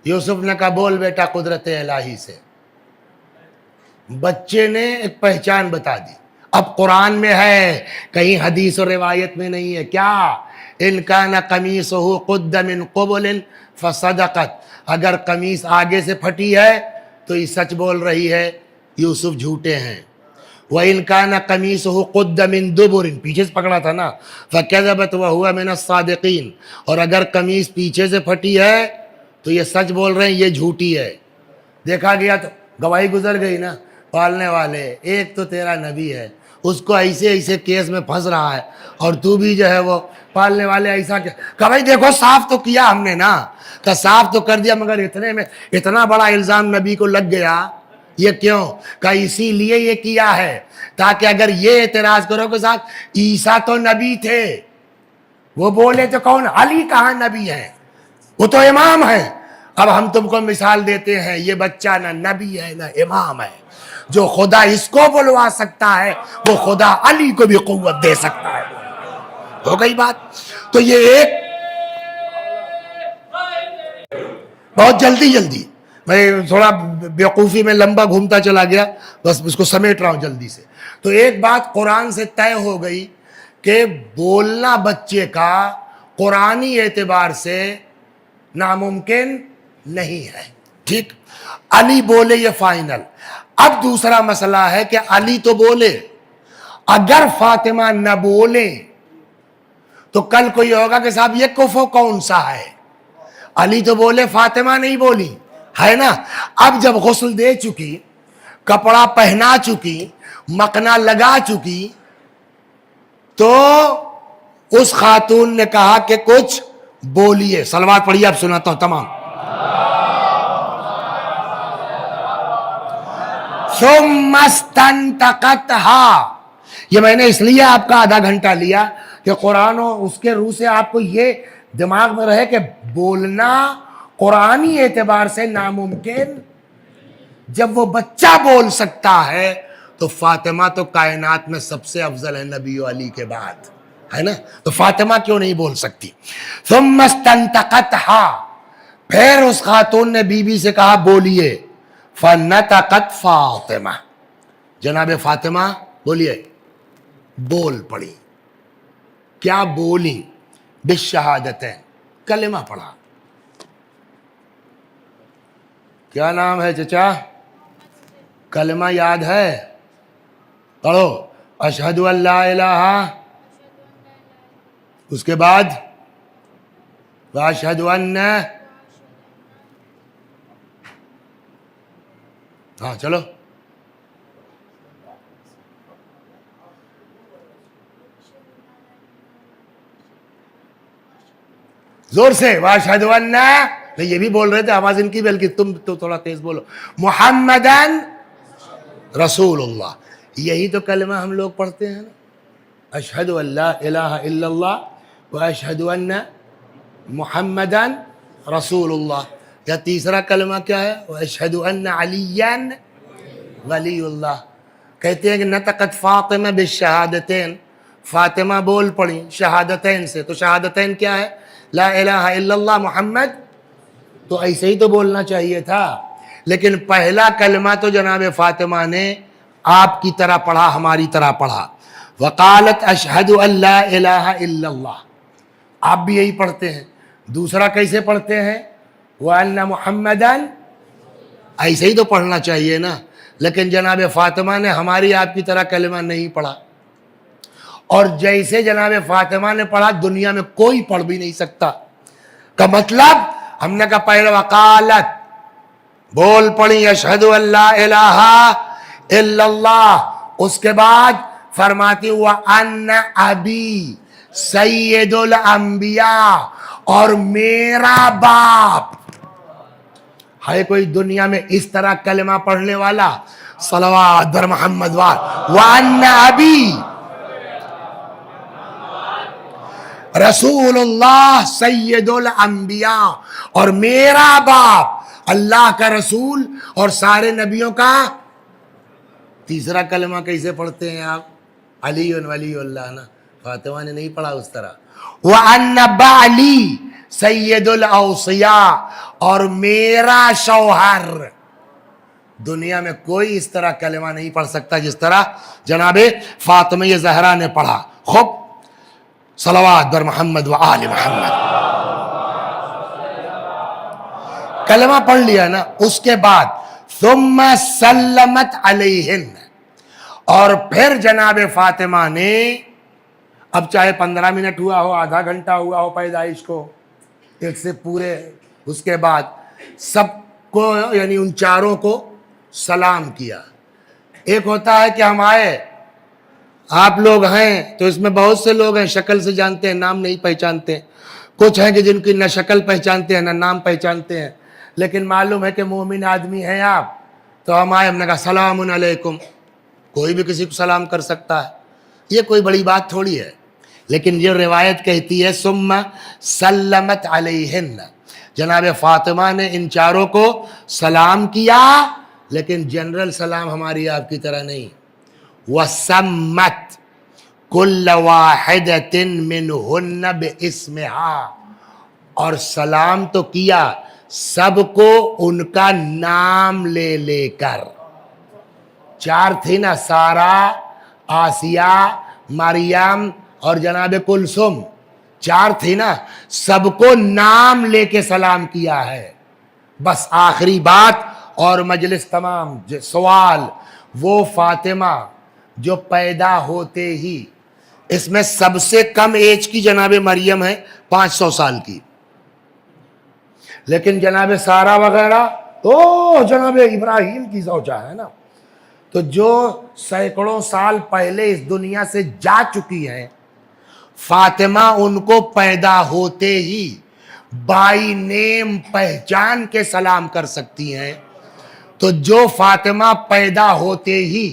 یوسف نے کہا بول بیٹا قدرت الہی سے. بچے نے ایک پہچان بتا دی. اب قرآن میں ہے, کہیں حدیث و روایت میں نہیں ہے. کیا؟ ان کان قمیصہ قد من قبل فصدقت, اگر قمیص آگے سے پھٹی ہے تو یہ سچ بول رہی ہے, یوسف جھوٹے ہیں. وَإِن كَانَ قَمِيصُهُ قُدَّ مِن دُبُرٍ, پیچھے سے پکڑا تھا نا, فَكَذَبَتْ وَهُوَ مِنَ الصَّادِقِينَ, اور اگر قمیص پیچھے سے پھٹی ہے تو یہ سچ بول رہے ہیں, یہ جھوٹی ہے. دیکھا گیا تو گواہی گزر گئی نا. پالنے والے ایک تو تیرا نبی ہے, اس کو ایسے ایسے کیس میں پھنس رہا ہے, اور تو بھی جو ہے وہ پالنے والے ایسا کہ بھائی دیکھو صاف تو کیا ہم نے نا, کہ صاف تو کر دیا, مگر اتنے میں اتنا بڑا الزام نبی کو لگ گیا. یہ کیوں؟ کہ اسی لیے یہ کیا ہے تاکہ اگر یہ اعتراض کرو کہ صاحب عیسیٰ تو نبی تھے, وہ بولے تو کون, علی کہاں نبی ہے, وہ تو امام ہے. اب ہم تم کو مثال دیتے ہیں, یہ بچہ نہ نبی ہے نہ امام ہے. جو خدا اس کو بلوا سکتا ہے وہ خدا علی کو بھی قوت دے سکتا ہے. ہو گئی بات. تو یہ ایک بہت جلدی میں تھوڑا بیوقوفی میں لمبا گھومتا چلا گیا, بس اس کو سمیٹ رہا ہوں جلدی سے. تو ایک بات قرآن سے طے ہو گئی کہ بولنا بچے کا قرآنی اعتبار سے ناممکن نہیں ہے. ٹھیک, علی بولے یہ فائنل. اب دوسرا مسئلہ ہے کہ علی تو بولے, اگر فاطمہ نہ بولے تو کل کوئی ہوگا کہ صاحب یہ کفو کون سا ہے. علی تو بولے, فاطمہ نہیں بولی, ہے نا. اب جب غسل دے چکی, کپڑا پہنا چکی, مکنا لگا چکی, تو اس خاتون نے کہا کہ کچھ بولیے. صلوات پڑھیے, اب سناتا ہوں تمام. ثم استنطقتها, یہ میں نے اس لیے آپ کا آدھا گھنٹہ لیا کہ قرآن و اس کے روح سے آپ کو یہ دماغ میں رہے کہ بولنا قرآنی اعتبار سے ناممکن. جب وہ بچہ بول سکتا ہے تو فاطمہ تو کائنات میں سب سے افضل ہے نبی و علی کے بعد, ہے نا. تو فاطمہ کیوں نہیں بول سکتی؟ ثم استنطقتها, پھر اس خاتون نے بی بی سے کہا بولیے. فنطقت فاطمہ, جناب فاطمہ بولیے, بول پڑی. کیا بولی؟ بالشہادتین, کلمہ پڑھا. کیا نام ہے چچا؟ کلمہ یاد ہے؟ پڑھو. اشہد ان لا الہ, اس کے بعد واشہد ان, ہاں چلو. زور سے واشہد ان, نہیں یہ بھی بول رہے تھے, آواز ان کی, بلکہ تم تو تھوڑا تیز بولو. محمدن رسول اللہ, یہی تو کلمہ ہم لوگ پڑھتے ہیں نا. اشہد ان لا الہ الا اللہ واشہد ان محمدن رسول اللہ. یا تیسرا کلمہ کیا ہے؟ واشہد ان علیٰ ولی اللہ. کہتے ہیں کہ نطقت فاطمہ بالشہادتین, فاطمہ بول پڑی شہادتین سے. تو شہادتین کیا ہے؟ لا الہ الا اللہ محمد. تو ایسے ہی تو بولنا چاہیے تھا. لیکن پہلا کلمہ تو جناب فاطمہ نے آپ کی طرح پڑھا, ہماری طرح پڑھا. وقالت اشہد ان لا الہ الا اللہ, آپ بھی یہی پڑھتے ہیں. دوسرا کیسے پڑھتے ہیں؟ وَأَنَّ مُحَمَّدًا, ایسے ہی تو پڑھنا چاہیے نا. لیکن جناب فاطمہ نے ہماری آپ کی طرح کلمہ نہیں پڑھا, اور جیسے جناب فاطمہ نے پڑھا دنیا میں کوئی پڑھ بھی نہیں سکتا. کا مطلب ہم نے کہا پہلے وقالت بول پڑی اشہدو اللہ الہ الا اللہ، اس کے بعد فرماتی وَأَنَّ أَبِي سید الانبیاء، اور میرا باپ. ہے کوئی دنیا میں اس طرح کلمہ پڑھنے والا؟ صلوات بر محمد وَأَنَّ أَبِي رسول اللہ سید الانبیاء، اور میرا باپ اللہ کا رسول اور سارے نبیوں کا. تیسرا کلمہ کیسے پڑھتے ہیں آپ؟ علی ولی اللہ نا، فاطمہ نے نہیں پڑھا اس طرح. وَأَنَّ بَعْلِي سید الاوصیاء، اور میرا شوہر. دنیا میں کوئی اس طرح کلمہ نہیں پڑھ سکتا جس طرح جناب فاطمہ زہرا نے پڑھا. خوب صلوات بر محمد و آل محمد. کلمہ پڑھ لیا نا، اس کے بعد ثم سلمت علیہن، اور پھر جناب فاطمہ نے، اب چاہے 15 منٹ ہوا ہو، آدھا گھنٹہ ہوا ہو پیدائش کو، ایک سے پورے، اس کے بعد سب کو یعنی ان چاروں کو سلام کیا. ایک ہوتا ہے کہ ہم آئے، آپ لوگ ہیں تو اس میں بہت سے لوگ ہیں شکل سے جانتے ہیں، نام نہیں پہچانتے. کچھ ہیں کہ جن کی نہ شکل پہچانتے ہیں نہ نام پہچانتے ہیں، لیکن معلوم ہے کہ مومن آدمی ہیں آپ، تو ہم آئے، ہم نے کہا سلام علیکم. کوئی بھی کسی کو سلام کر سکتا ہے، یہ کوئی بڑی بات تھوڑی ہے. لیکن یہ روایت کہتی ہے ثم سلمت علیہن، جناب فاطمہ نے ان چاروں کو سلام کیا، لیکن جنرل سلام ہماری آپ کی طرح نہیں. وَسَمَّتْ كُلَّ وَاحِدَةٍ مِّنْهُنَّ بِاسْمِهَا، اور سلام تو کیا سب کو ان کا نام لے لے کر. چار تھی نا، سارہ، آسیہ، مریم اور جناب کلثوم، چار تھی نا، سب کو نام لے کے سلام کیا ہے. بس آخری بات اور مجلس تمام. سوال، وہ فاطمہ جو پیدا ہوتے ہی، اس میں سب سے کم ایج کی جناب مریم ہے 500 سال کی، لیکن جناب سارہ وغیرہ تو جناب ابراہیم کی زوجہ ہے نا، تو جو سینکڑوں سال پہلے اس دنیا سے جا چکی ہیں. فاطمہ ان کو پیدا ہوتے ہی بائی نیم پہچان کے سلام کر سکتی ہیں. تو جو فاطمہ پیدا ہوتے ہی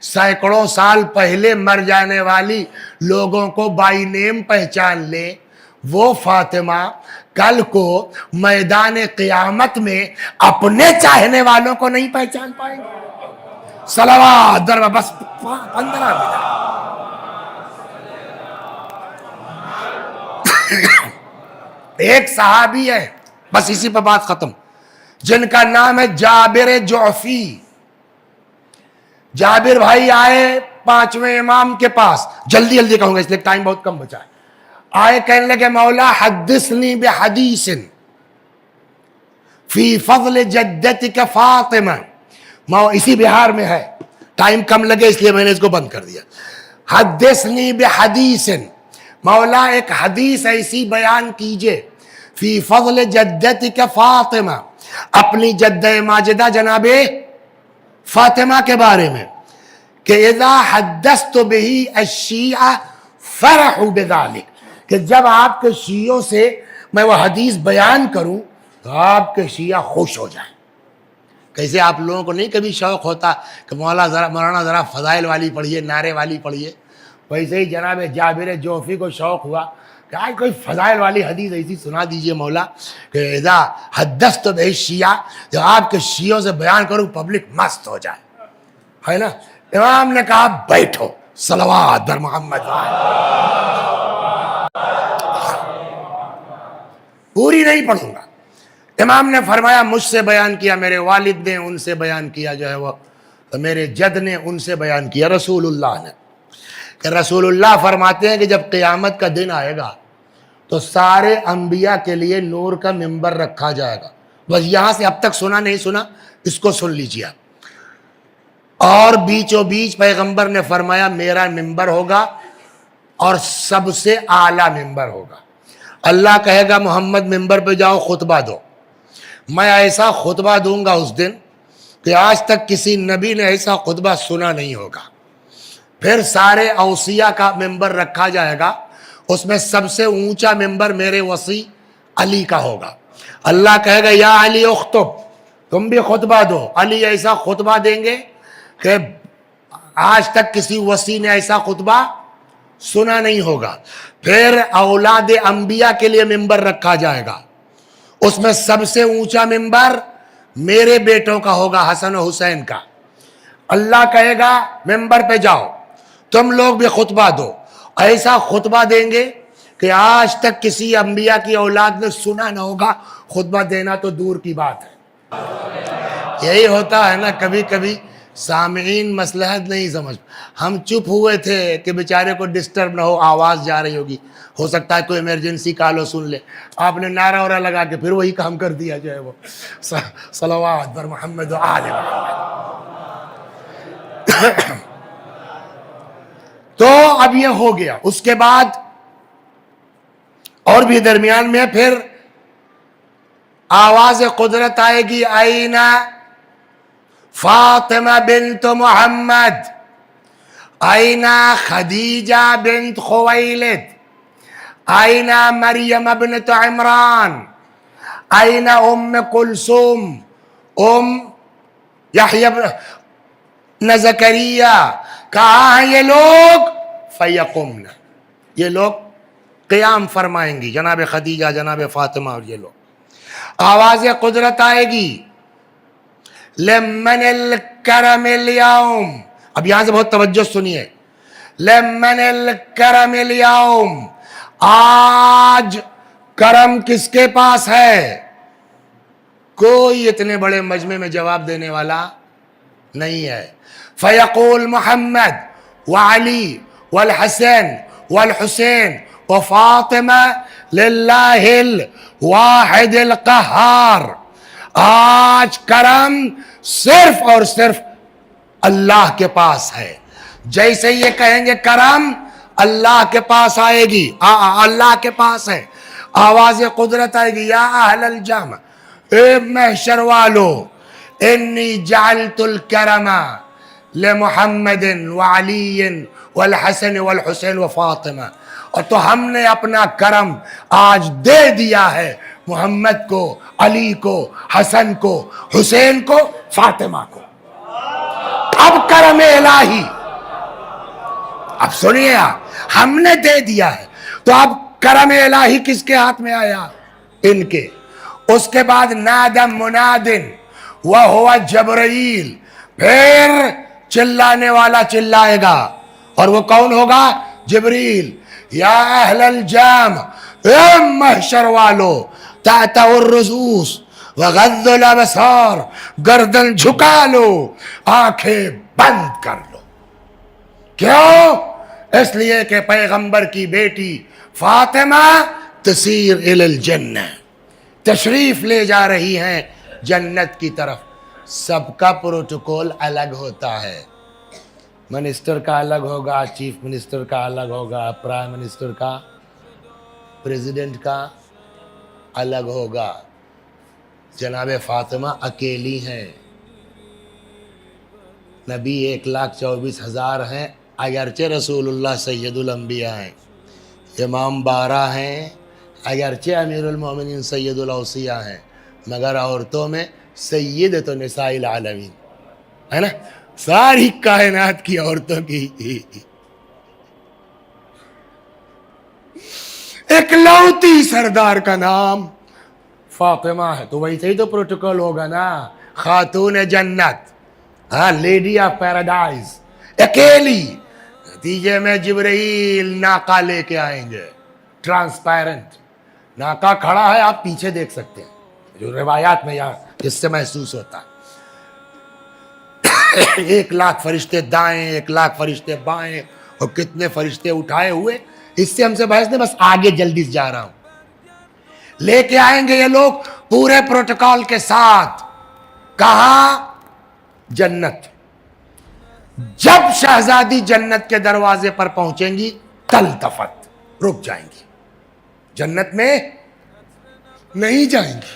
سینکڑوں سال پہلے مر جانے والی لوگوں کو بائی نیم پہچان لے، وہ فاطمہ کل کو میدان قیامت میں اپنے چاہنے والوں کو نہیں پہچان پائیں گے. صلوات در بس 15 منٹ. ایک صحابی ہے، بس اسی پہ بات ختم، جن کا نام ہے جابر جعفی. جابر بھائی آئے 5ویں امام کے پاس، جلدی جلدی کہوں گا اس لیے ٹائم بہت کم بچا ہے. آئے کہنے لگے مولا حدثنی بحدیث فی فضل جدتک فاطمہ. اسی بہار میں ہے، ٹائم کم لگے اس لیے میں نے اس کو بند کر دیا. حدثنی بحدیث، مولا ایک حدیث ایسی بیان کیجئے، فی فضل جدتک فاطمہ، اپنی جدہ ماجدہ جناب فاطمہ کے بارے میں، کہ اذا حدثت بہی الشیعہ فرحوا بذالک، کہ جب آپ کے شیعوں سے میں وہ حدیث بیان کروں تو آپ کے شیعہ خوش ہو جائیں. کیسے آپ لوگوں کو نہیں کبھی شوق ہوتا کہ مولانا ذرا فضائل والی پڑھیے، نعرے والی پڑھیے، ویسے ہی جناب جابر جوفی کو شوق ہوا کہ آج کوئی فضائل والی حدیث ایسی سنا دیجئے مولا کہ اذا حدثت بہ الشیعہ، جب آپ کے شیعوں سے بیان کروں پبلک مست ہو جائے، ہے نا. امام نے کہا بیٹھو، صلوات بر محمد. پوری نہیں پڑھوں گا. امام نے فرمایا مجھ سے بیان کیا، میرے والد نے ان سے بیان کیا، جو ہے وہ میرے جد نے ان سے بیان کیا، رسول اللہ نے. کہ رسول اللہ فرماتے ہیں کہ جب قیامت کا دن آئے گا تو سارے انبیاء کے لیے نور کا ممبر رکھا جائے گا. بس یہاں سے اب تک سنا نہیں سنا اس کو سن لیجیے. اور بیچوں بیچ پیغمبر نے فرمایا میرا ممبر ہوگا اور سب سے اعلیٰ ممبر ہوگا. اللہ کہے گا محمد ممبر پہ جاؤ خطبہ دو، میں ایسا خطبہ دوں گا اس دن کہ آج تک کسی نبی نے ایسا خطبہ سنا نہیں ہوگا. پھر سارے اوصیاء کا ممبر رکھا جائے گا, اس میں سب سے اونچا ممبر میرے وصی علی کا ہوگا. اللہ کہے گا یا علی اخطب, تم بھی خطبہ دو. علی ایسا خطبہ دیں گے کہ آج تک کسی وصی نے ایسا خطبہ سنا نہیں ہوگا. پھر اولاد انبیاء کے لیے ممبر رکھا جائے گا, اس میں سب سے اونچا ممبر میرے بیٹوں کا ہوگا, حسن و حسین کا. اللہ کہے گا ممبر پہ جاؤ, تم لوگ بھی خطبہ دو. ایسا خطبہ دیں گے کہ آج تک کسی انبیاء کی اولاد نے سنا نہ ہوگا. خطبہ دینا تو دور کی بات ہے. یہی ہوتا ہے نا, کبھی کبھی سامعین مصلحت نہیں سمجھ. ہم چپ ہوئے تھے کہ بیچارے کو ڈسٹرب نہ ہو, آواز جا رہی ہوگی, ہو سکتا ہے کوئی ایمرجنسی کال ہو سن لے. آپ نے نعرہ وعرہ لگا کے پھر وہی کام کر دیا جو ہے وہ صلوات بر محمد و آل محمد. تو اب یہ ہو گیا. اس کے بعد اور بھی درمیان میں پھر آواز قدرت آئے گی, آئینہ فاطمہ بنت محمد, آئینہ خدیجہ بنت خویلد, آئینہ مریم ابنت عمران, آئینہ ام کلثوم, ام یحییٰ ابن زکریا. کہاں ہیں یہ لوگ؟ فیقمن, یہ لوگ قیام فرمائیں گی, جناب خدیجہ, جناب فاطمہ اور یہ لوگ. آواز قدرت آئے گی, لمن الکرم اليوم. اب یہاں سے بہت توجہ سنیے. لمن الکرم اليوم, آج کرم کس کے پاس ہے؟ کوئی اتنے بڑے مجمع میں جواب دینے والا نہیں ہے. فیقول محمد وعلی والحسن والحسین وفاطمہ للہ الواحد القہار. آج کرم صرف اور صرف اللہ کے پاس ہے. جیسے یہ کہیں گے کرم اللہ کے پاس آئے گی, اللہ کے پاس ہے. آواز قدرت آئے گی, یا اہل الجمع, اے محشر والو, انی جعلت الکرم لمحمد وعلی والحسن والحسین وفاطمہ. اور تو ہم نے اپنا کرم آج دے دیا ہے محمد کو, علی کو, حسن کو, حسین کو, فاطمہ کو. اب کرم الہی, اب سنیے آپ, ہم نے دے دیا ہے تو اب کرم الہی کس کے ہاتھ میں آیا؟ ان کے. اس کے بعد نادم منادن وہو جبرائیل, پھر چلانے والا چلائے گا, اور وہ کون ہوگا؟ جبریل. یا اہل الجامع, اے محشر والو, تعتع الرؤوس وغض الابصار, گردن جھکا لو, آنکھیں بند کر لو. کیوں؟ اس لیے کہ پیغمبر کی بیٹی فاطمہ تسیر الی الجنہ, تشریف لے جا رہی ہیں جنت کی طرف. سب کا پروٹوکول الگ ہوتا ہے. منسٹر کا الگ ہوگا, چیف منسٹر کا الگ ہوگا, پرائم منسٹر کا, پریزیڈنٹ کا الگ ہوگا. جناب فاطمہ اکیلی ہیں. نبی 1,24,000 ہیں, اگرچہ رسول اللہ سید الانبیاء ہیں. امام 12 ہیں, اگرچہ امیر المومنین سید الاوصیاء ہیں, مگر عورتوں میں سیدۃ نساء العالمین ہے نا, ساری کائنات کی عورتوں کی اکلوتی سردار کا نام فاطمہ ہے. تو ویسے ہی تو پروٹوکول ہوگا نا, خاتون جنت, ہاں, لیڈی آف پیراڈائز, اکیلی. نتیجے میں جبرائیل ناقہ لے کے آئیں گے, ٹرانسپیرنٹ ناقہ کھڑا ہے, آپ پیچھے دیکھ سکتے ہیں, جو روایات میں یہاں اس سے محسوس ہوتا ہے. 1,00,000 فرشتے دائیں, 1,00,000 فرشتے بائیں, اور کتنے فرشتے اٹھائے ہوئے, اس سے ہم سے بحث نہیں, بس آگے جلدی سے جا رہا ہوں. لے کے آئیں گے یہ لوگ پورے پروٹوکول کے ساتھ. کہاں؟ جنت. جب شہزادی جنت کے دروازے پر پہنچیں گی تلتفت, رک جائیں گی, جنت میں نہیں جائیں گی.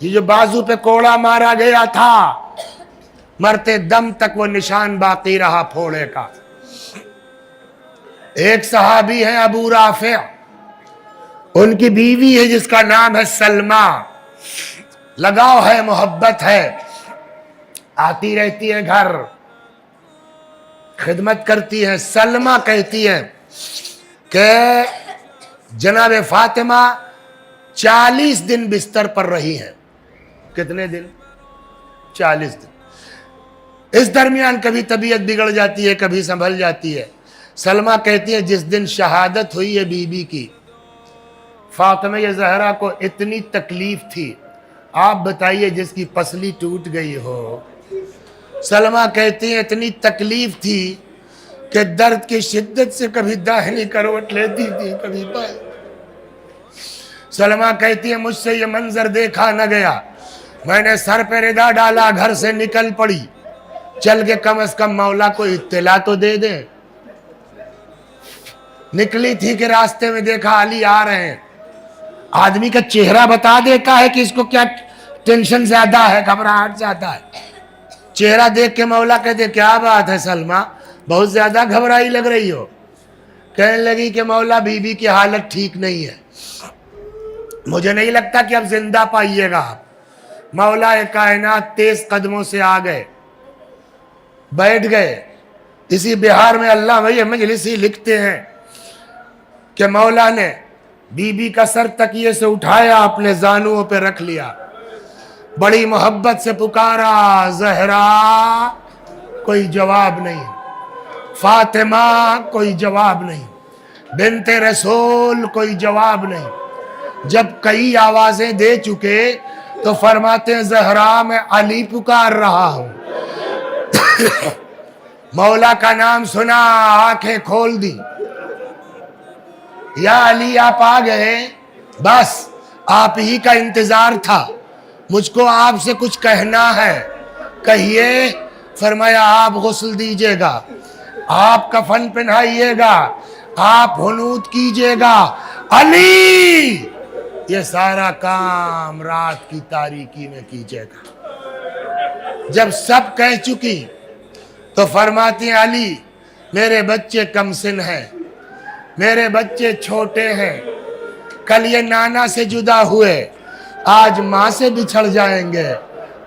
یہ جو بازو پہ کوڑا مارا گیا تھا، مرتے دم تک وہ نشان باقی رہا پھوڑے کا۔ ایک صحابی ہے ابو رافع، ان کی بیوی ہے جس کا نام ہے سلمہ، لگاؤ ہے، محبت ہے، آتی رہتی ہے گھر، خدمت کرتی ہے۔ سلمہ کہتی ہے کہ جناب فاطمہ 40 دن بستر پر رہی ہیں۔ کتنے دن؟ 40 دن۔ اس درمیان کبھی طبیعت بگڑ جاتی ہے، کبھی سنبھل جاتی ہے۔ سلمہ کہتی ہے جس دن شہادت ہوئی ہے بی بی کی، فاطمہ زہرا کو اتنی تکلیف تھی، آپ بتائیے جس کی پسلی ٹوٹ گئی ہو۔ سلمہ کہتی ہیں اتنی تکلیف تھی کہ درد کی شدت سے کبھی داہنی کروٹ لیتی تھی، کبھی بائیں۔ سلمہ کہتی ہے مجھ سے یہ منظر دیکھا نہ گیا، میں نے سر پہ ردا ڈالا، گھر سے نکل پڑی، چل کے کم از کم مولا کو اطلاع تو دے دیں۔ نکلی تھی کہ راستے میں دیکھا علی آ رہے ہیں۔ آدمی کا چہرہ بتا دیتا ہے کہ اس کو کیا ٹینشن زیادہ ہے، گھبراہٹ زیادہ ہے۔ چہرہ دیکھ کے مولا کہتے کیا بات ہے سلمہ، بہت زیادہ گھبرائی لگ رہی ہو۔ کہنے لگی کہ مولا بی بی کی حالت ٹھیک نہیں ہے، مجھے نہیں لگتا کہ اب زندہ پائیے گا آپ۔ مولا کائنات تیز قدموں سے آ گئے، بیٹھ گئے۔ اسی بہار میں اللہ بھائی مجلسی لکھتے ہیں کہ مولا نے بی بی کا سر تکیے سے اٹھایا، اپنے زانوؤں پہ رکھ لیا، بڑی محبت سے پکارا زہرا، کوئی جواب نہیں، فاطمہ کوئی جواب نہیں، بنت رسول کوئی جواب نہیں۔ جب کئی آوازیں دے چکے تو فرماتے ہیں زہرا میں علی پکار رہا ہوں۔ مولا کا نام سنا، آنکھیں کھول دی، یا علی آپ آ گئے، بس آپ ہی کا انتظار تھا، مجھ کو آپ سے کچھ کہنا ہے، کہیے۔ فرمایا آپ غسل دیجئے گا، آپ کفن پہنائیے گا، آپ حنوط کیجئے گا، علی یہ سارا کام رات کی تاریکی میں کیجئے گا۔ جب سب کہہ چکی تو فرماتی ہیں علی میرے بچے کم سن ہیں، میرے بچے چھوٹے ہیں، کل یہ نانا سے جدا ہوئے، آج ماں سے بچھڑ جائیں گے۔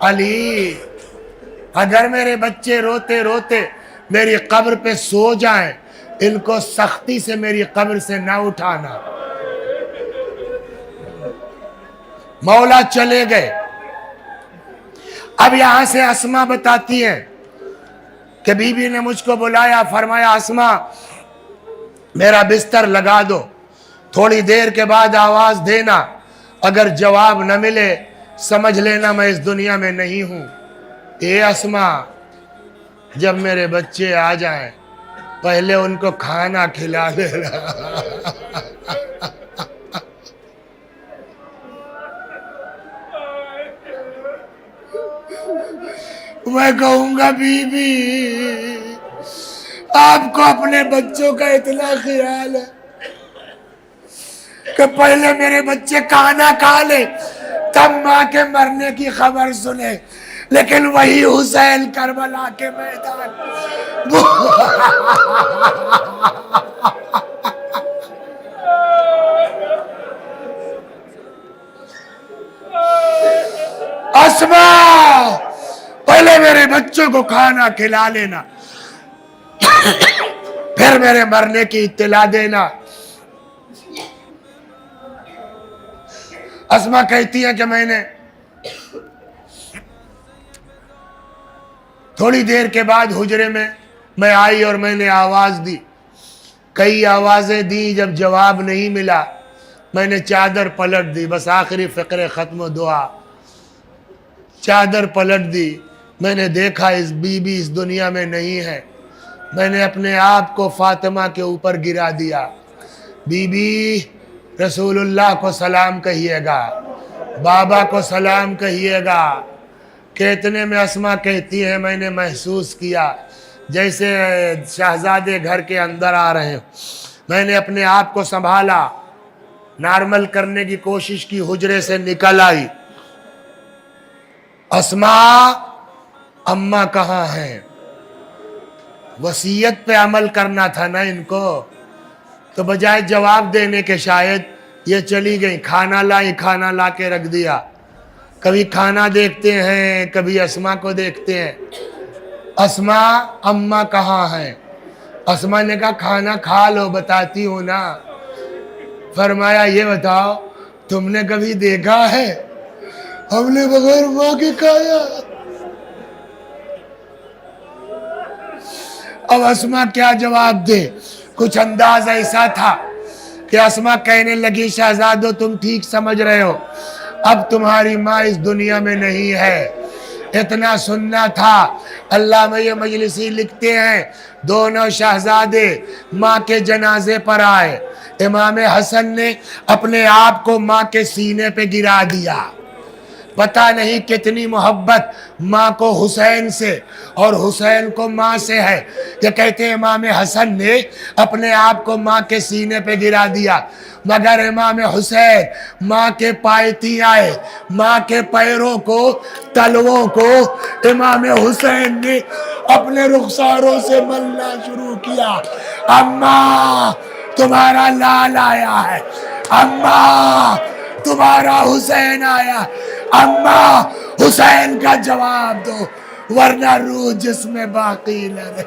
علی اگر میرے بچے روتے روتے میری قبر پہ سو جائیں، ان کو سختی سے میری قبر سے نہ اٹھانا۔ مولا چلے گئے۔ اب یہاں سے اسما بتاتی ہیں کہ بی بی نے مجھ کو بلایا، فرمایا اسما میرا بستر لگا دو، تھوڑی دیر کے بعد آواز دینا، اگر جواب نہ ملے سمجھ لینا میں اس دنیا میں نہیں ہوں۔ اے اسما جب میرے بچے آ جائیں پہلے ان کو کھانا کھلا لینا۔ میں کہوں گا بی بی آپ کو اپنے بچوں کا اتنا خیال ہے کہ پہلے میرے بچے کھانا کھا لے تب ماں کے مرنے کی خبر سنے، لیکن وہی حسین کربلا کے میدان اسما پہلے میرے بچوں کو کھانا کھلا لینا، پھر میرے مرنے کی اطلاع دینا۔ اسما کہتی ہے کہ میں نے تھوڑی دیر کے بعد حجرے میں آئی اور میں نے آواز دی، کئی آوازیں دی، جب جواب نہیں ملا میں نے چادر پلٹ دی، بس آخری فقرے ختم و دعا، چادر پلٹ دی۔ میں نے دیکھا اس بی بی اس دنیا میں نہیں ہے، میں نے اپنے آپ کو فاطمہ کے اوپر گرا دیا۔ بی بی رسول اللہ کو سلام کہیے گا، بابا کو سلام کہیے گا۔ کہتنے میں اسما کہتی ہے میں نے محسوس کیا جیسے شہزادے گھر کے اندر آ رہے ہیں، میں نے اپنے آپ کو سنبھالا، نارمل کرنے کی کوشش کی، حجرے سے نکل آئی، اسما اماں کہاں ہیں؟ وصیت پہ عمل کرنا تھا نا ان کو، تو بجائے جواب دینے کے شاید یہ چلی گئی، کھانا لائی، کھانا لا کے رکھ دیا۔ کبھی کھانا دیکھتے ہیں، کبھی اسما کو دیکھتے ہیں۔ اسما اماں کہاں ہیں؟ اسما نے کہا کھانا کھا لو، بتاتی ہوں نا۔ فرمایا یہ بتاؤ تم نے کبھی دیکھا ہے ہم نے بغیر ماں کے کھایا؟ اب اسما کیا جواب دے؟ کچھ انداز ایسا تھا کہ اسما کہنے لگی شہزادو تم ٹھیک سمجھ رہے ہو، اب تمہاری ماں اس دنیا میں نہیں ہے۔ اتنا سننا تھا۔ علامہ مجلسی لکھتے ہیں دونوں شہزادے ماں کے جنازے پر آئے، امام حسن نے اپنے آپ کو ماں کے سینے پہ گرا دیا۔ پتہ نہیں کتنی محبت ماں کو حسین سے اور حسین کو ماں سے ہے کہ کہتے ہیں امام حسن نے اپنے آپ کو ماں کے سینے پہ گرا دیا، مگر امام حسین ماں کے پائتی آئے، ماں کے پیروں کو، تلووں کو امام حسین نے اپنے رخساروں سے ملنا شروع کیا۔ اماں تمہارا لال آیا ہے، اماں تمہارا حسین آیا، اماں حسین کا جواب دو ورنہ روح جس میں باقی نہ رہے۔